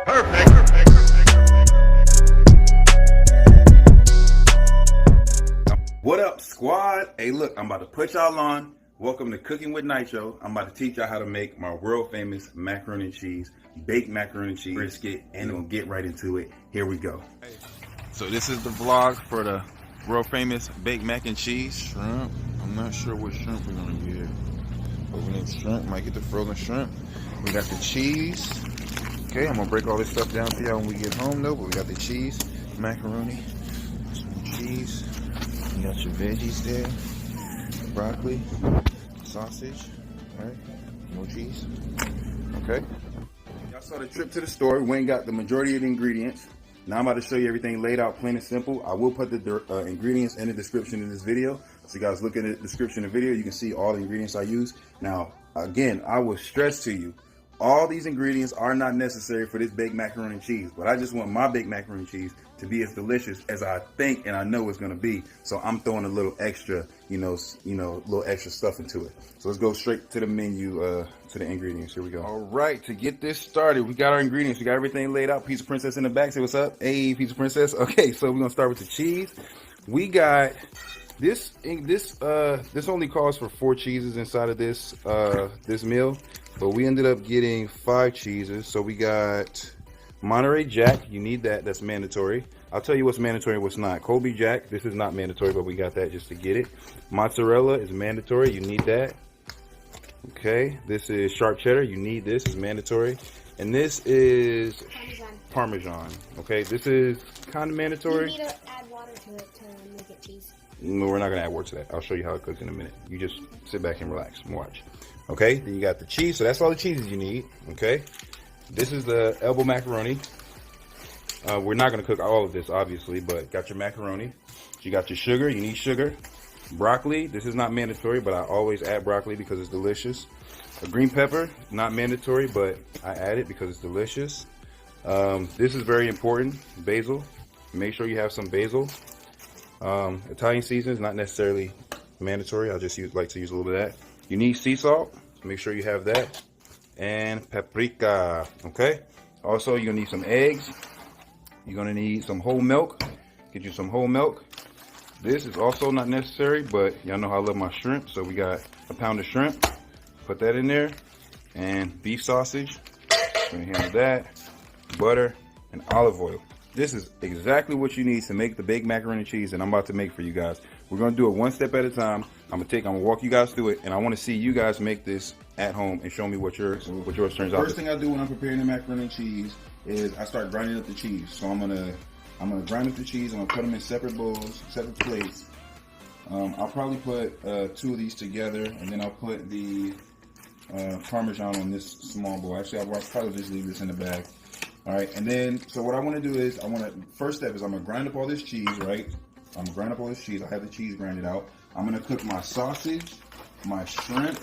Perfect. What up, squad? Hey, look, I'm about to put y'all on. Welcome to Cooking with Nitro. I'm about to teach y'all how to make my world famous macaroni and cheese, baked macaroni and cheese brisket, and we're gonna get right into it. Here we go. So this is the vlog for the world famous baked mac and cheese. Shrimp. I'm not sure what shrimp we're gonna get. But we need shrimp. Might get the frozen shrimp. We got the cheese. Okay, I'm gonna break all this stuff down for y'all when we get home though. But we got the cheese, macaroni, some cheese. You got your veggies there, broccoli, sausage, all right, more cheese, okay. Y'all saw the trip to the store. We went and got the majority of the ingredients. Now I'm about to show you everything laid out plain and simple. I will put the ingredients in the description of this video. So you guys look at the description of the video, you can see all the ingredients I use. Now, again, I will stress to you, all these ingredients are not necessary for this baked macaroni and cheese, but I just want my baked macaroni and cheese to be as delicious as I think and I know it's gonna be. So I'm throwing a little extra, little extra stuff into it. So let's go straight to the menu, to the ingredients. Here we go. All right, to get this started, we got our ingredients. We got everything laid out. Pizza Princess in the back. Say what's up. Hey, Pizza Princess. Okay, so we're gonna start with the cheese. We got this only calls for 4 cheeses inside of this this meal. But we ended up getting 5 cheeses. So we got Monterey Jack. You need that. That's mandatory. I'll tell you what's mandatory and what's not. Colby Jack. This is not mandatory, but we got that just to get it. Mozzarella is mandatory. You need that. Okay. This is sharp cheddar. You need this. It's mandatory. And this is Parmesan. Okay. This is kind of mandatory. You need to add water to it to make it cheese. No, we're not going to add water to that. I'll show you how it cooks in a minute. You just sit back and relax and watch. Okay, then you got the cheese. So that's all the cheeses you need. Okay, this is the elbow macaroni. We're not going to cook all of this, obviously, but got your macaroni. You got your sugar. You need sugar. Broccoli. This is not mandatory, but I always add broccoli because it's delicious. A green pepper, not mandatory, but I add it because it's delicious. This is very important. Basil. Make sure you have some basil. Italian seasons, not necessarily mandatory. I just like to use a little bit of that. You need sea salt. Make sure you have that. And paprika. Okay. Also, you're gonna need some eggs. You're gonna need some whole milk. Get you some whole milk. This is also not necessary, but y'all know how I love my shrimp. So we got a pound of shrimp. Put that in there. And beef sausage. Gonna handle that. Butter and olive oil. This is exactly what you need to make the baked macaroni and cheese that I'm about to make for you guys. We're gonna do it one step at a time. I'm gonna walk you guys through it, and I want to see you guys make this at home and show me what yours turns out. First thing I do when I'm preparing the macaroni and cheese is I start grinding up the cheese. So I'm gonna grind up the cheese. I'm gonna put them in separate bowls, separate plates. I'll probably put 2 of these together, and then I'll put the Parmesan on this small bowl. Actually, I'll probably just leave this in the bag. All right, and then, so what I want to do is, first step is I'm going to grind up all this cheese, right? I'm going to grind up all this cheese. I have the cheese grinded out. I'm going to cook my sausage, my shrimp,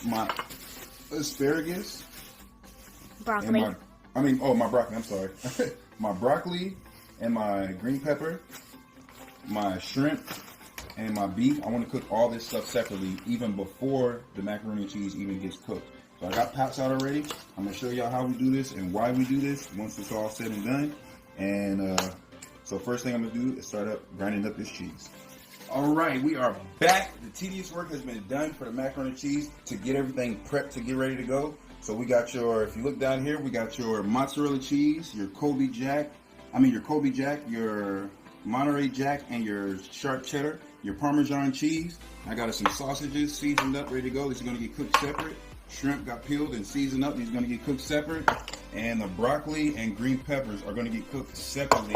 my asparagus. Broccoli. And my broccoli, I'm sorry. My broccoli and my green pepper, my shrimp, and my beef. I want to cook all this stuff separately, even before the macaroni and cheese even gets cooked. So I got pots out already. I'm gonna show y'all how we do this and why we do this once it's all said and done. And so first thing I'm gonna do is start up grinding up this cheese. All right, we are back. The tedious work has been done for the macaroni and cheese to get everything prepped to get ready to go. So we got if you look down here, we got your mozzarella cheese, your Colby Jack, your Monterey Jack, and your sharp cheddar, your Parmesan cheese. I got some sausages seasoned up, ready to go. These are gonna get cooked separate. Shrimp got peeled and seasoned up. These are going to get cooked separate. And the broccoli and green peppers are going to get cooked separately.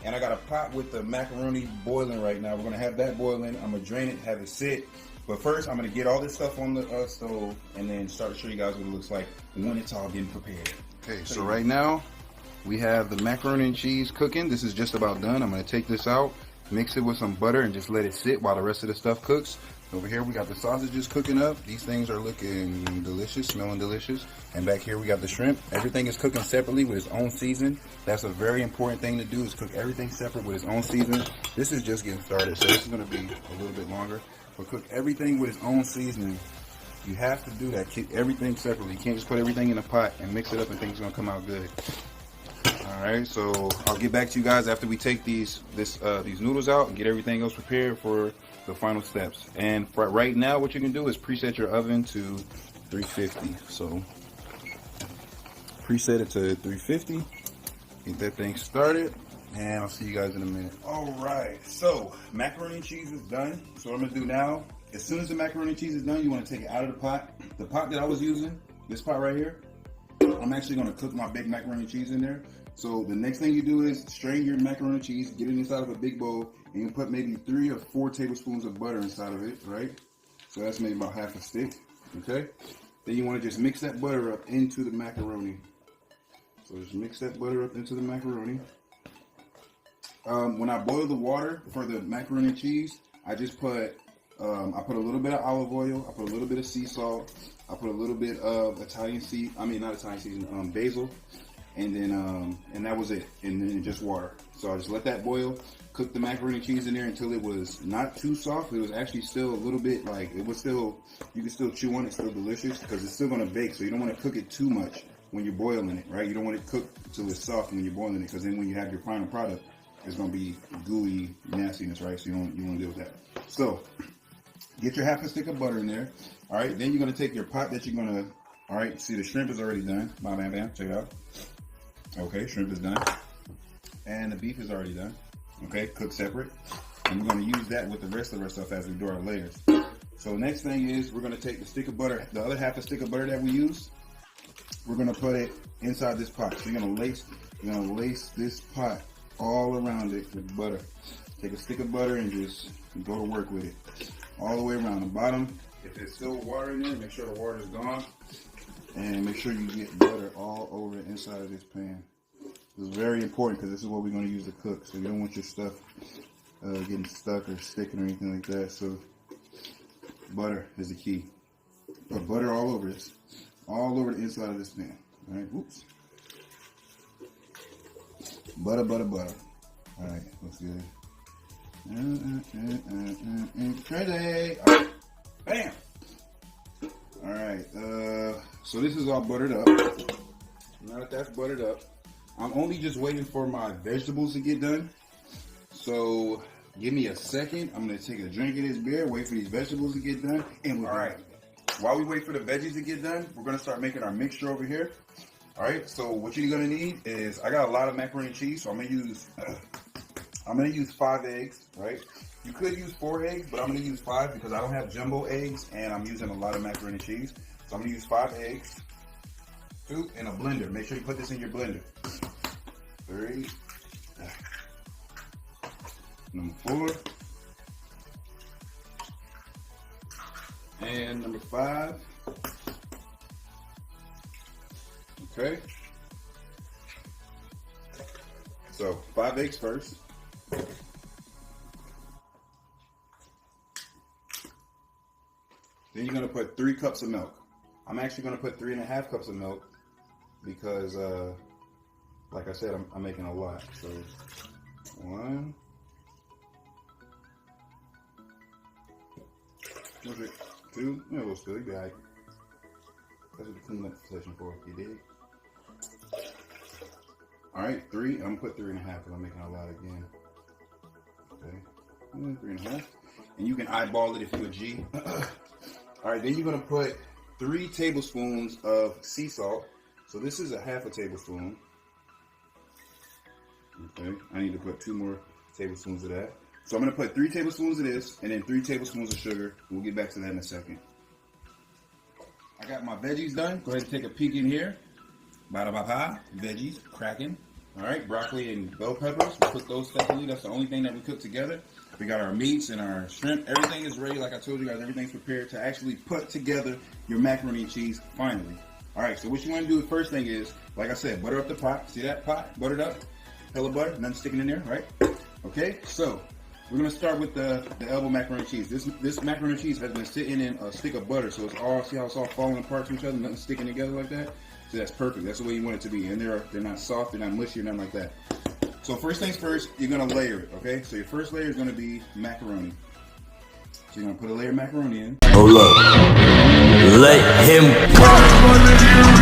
And I got a pot with the macaroni boiling right now. We're going to have that boiling. I'm going to drain it, have it sit. But first, I'm going to get all this stuff on the stove and then start to show you guys what it looks like when it's all getting prepared. Okay, so right now, we have the macaroni and cheese cooking. This is just about done. I'm going to take this out, mix it with some butter, and just let it sit while the rest of the stuff cooks. Over here we got the sausages cooking up. These things are looking delicious, smelling delicious. And back here we got the shrimp. Everything is cooking separately with its own season. That's a very important thing to do, is cook everything separate with its own season. This is just getting started, so this is going to be a little bit longer. But cook everything with its own seasoning. You have to do that. Keep everything separately. You can't just put everything in a pot and mix it up and think it's gonna come out good. All right, so I'll get back to you guys after we take these noodles out and get everything else prepared for the final steps. And for right now, what you can do is preset your oven to 350. So preset it to 350. Get that thing started, and I'll see you guys in a minute. All right, so macaroni and cheese is done. So what I'm gonna do now, as soon as the macaroni and cheese is done, you want to take it out of the pot. The pot that I was using, this pot right here, I'm actually gonna cook my big macaroni and cheese in there. So the next thing you do is strain your macaroni and cheese, get it inside of a big bowl, and you put maybe 3 or 4 tablespoons of butter inside of it, right? So that's maybe about half a stick, okay? Then you want to just mix that butter up into the macaroni. So just mix that butter up into the macaroni. When I boil the water for the macaroni and cheese, I just put, I put a little bit of olive oil, I put a little bit of sea salt, I put a little bit of basil, and then and that was it, and then just water. So I just let that boil, cook the macaroni and cheese in there until it was not too soft. It was actually still a little bit like, it was still, you can still chew on it, still delicious, because it's still going to bake, so you don't want to cook it too much when you're boiling it, right? You don't want it cooked until it's soft when you're boiling it, because then when you have your final product, it's going to be gooey nastiness, right? So you want to deal with that. So get your half a stick of butter in there. All right, then you're going to take your pot that you're going to, all right, see the shrimp is already done. Bam, bam, bam, check it out. Okay, shrimp is done. And the beef is already done. Okay, cooked separate. And we're going to use that with the rest of our stuff as we do our layers. So next thing is we're going to take the stick of butter, the other half a stick of butter that we used, we're going to put it inside this pot. So you're going to lace this pot all around it with butter. Take a stick of butter and just go to work with it. All the way around the bottom. If there's still water in there, make sure the water is gone. And make sure you get butter all over the inside of this pan. This is very important because this is what we're going to use to cook. So you don't want your stuff getting stuck or sticking or anything like that. So butter is the key. Put butter all over this. All over the inside of this pan. Alright, whoops. Butter, butter, butter. Alright, let's get it. Crazy. All right. Bam! Alright, so this is all buttered up. Now that that's buttered up, I'm only just waiting for my vegetables to get done. So give me a second. I'm going to take a drink of this beer, wait for these vegetables to get done, and we'll alright. While we wait for the veggies to get done, we're going to start making our mixture over here. Alright, so what you're going to need is, I got a lot of macaroni and cheese, so I'm going to use 5 eggs, right? You could use 4 eggs, but I'm going to use 5 because I don't have jumbo eggs and I'm using a lot of macaroni and cheese. So I'm going to use 5 eggs, 2 in a blender. Make sure you put this in your blender. 3, number 4, and number 5. Okay. So 5 eggs first. Then you're going to put 3 cups of milk. I'm actually going to put 3.5 cups of milk because, like I said, I'm making a lot. So 1, 2, yeah, we'll still be all right. That's what the cleanup session for, you dig? All right, 3. I'm going to put 3.5 because I'm making a lot again. Okay, 3.5. And you can eyeball it if you're a G. All right, then you're going to put 3 tablespoons of sea salt. So this is a half a tablespoon. Okay, I need to put 2 more tablespoons of that. So I'm going to put 3 tablespoons of this and then 3 tablespoons of sugar. We'll get back to that in a second. I got my veggies done. Go ahead and take a peek in here. Bada-ba-ba, veggies, cracking. All right, broccoli and bell peppers. We'll cook those separately. That's the only thing that we cook together. We got our meats and our shrimp. Everything is ready. Like I told you guys, everything's prepared to actually put together your macaroni and cheese finally. All right, so what you want to do, the first thing is, like I said, butter up the pot. See that pot? Buttered up. Hella butter. Nothing sticking in there, right? Okay, so we're going to start with the elbow macaroni and cheese. This macaroni and cheese has been sitting in a stick of butter, so it's all, see how it's all falling apart to each other, nothing sticking together like that? So that's perfect. That's the way you want it to be. And they're not soft, they're not mushy, or nothing like that. So first things first, you're going to layer it, okay? So your first layer is going to be macaroni. So you're going to put a layer of macaroni in. Hold up. Let him go.